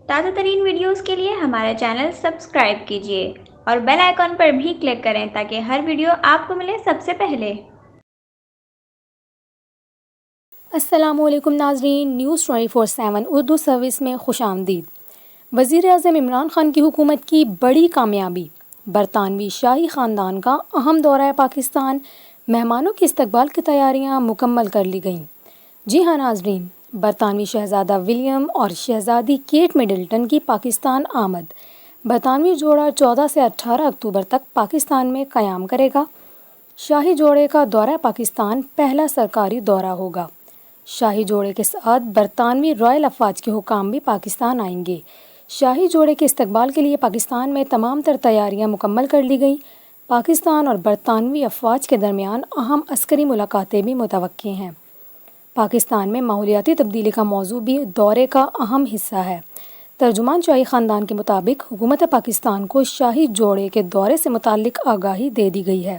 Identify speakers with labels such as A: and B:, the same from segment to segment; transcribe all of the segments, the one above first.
A: تازہ ترین ویڈیوز کے لیے ہمارا چینل سبسکرائب کیجیے اور بیل آئیکن پر بھی کلک کریں تاکہ ہر ویڈیو آپ کو ملے سب سے پہلے۔
B: السلام علیکم ناظرین، نیوز 24/7 اردو سروس میں خوش آمدید۔ وزیر اعظم عمران خان کی حکومت کی بڑی کامیابی، برطانوی شاہی خاندان کا اہم دورہ پاکستان، مہمانوں کے استقبال کی تیاریاں مکمل کر لی گئیں۔ جی ہاں ناظرین، برطانوی شہزادہ ولیم اور شہزادی کیٹ مڈلٹن کی پاکستان آمد۔ برطانوی جوڑا 14 سے 18 اکتوبر تک پاکستان میں قیام کرے گا۔ شاہی جوڑے کا دورہ پاکستان پہلا سرکاری دورہ ہوگا۔ شاہی جوڑے کے ساتھ برطانوی رائل افواج کے حکام بھی پاکستان آئیں گے۔ شاہی جوڑے کے استقبال کے لیے پاکستان میں تمام تر تیاریاں مکمل کر لی گئیں۔ پاکستان اور برطانوی افواج کے درمیان اہم عسکری ملاقاتیں بھی متوقع ہیں۔ پاکستان میں ماحولیاتی تبدیلی کا موضوع بھی دورے کا اہم حصہ ہے۔ ترجمان شاہی خاندان کے مطابق حکومت پاکستان کو شاہی جوڑے کے دورے سے متعلق آگاہی دے دی گئی ہے۔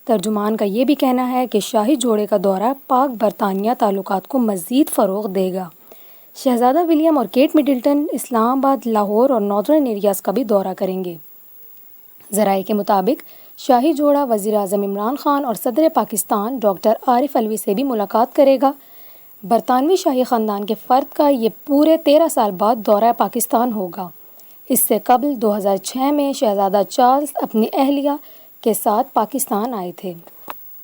B: ترجمان کا یہ بھی کہنا ہے کہ شاہی جوڑے کا دورہ پاک برطانیہ تعلقات کو مزید فروغ دے گا۔ شہزادہ ولیم اور کیٹ مڈلٹن اسلام آباد، لاہور اور ناردرن ایریاز کا بھی دورہ کریں گے۔ ذرائع کے مطابق شاہی جوڑا وزیر اعظم عمران خان اور صدر پاکستان ڈاکٹر عارف علوی سے بھی ملاقات کرے گا۔ برطانوی شاہی خاندان کے فرد کا یہ پورے 13 سال بعد دورہ پاکستان ہوگا۔ اس سے قبل 2006 میں شہزادہ چارلس اپنی اہلیہ کے ساتھ پاکستان آئے تھے۔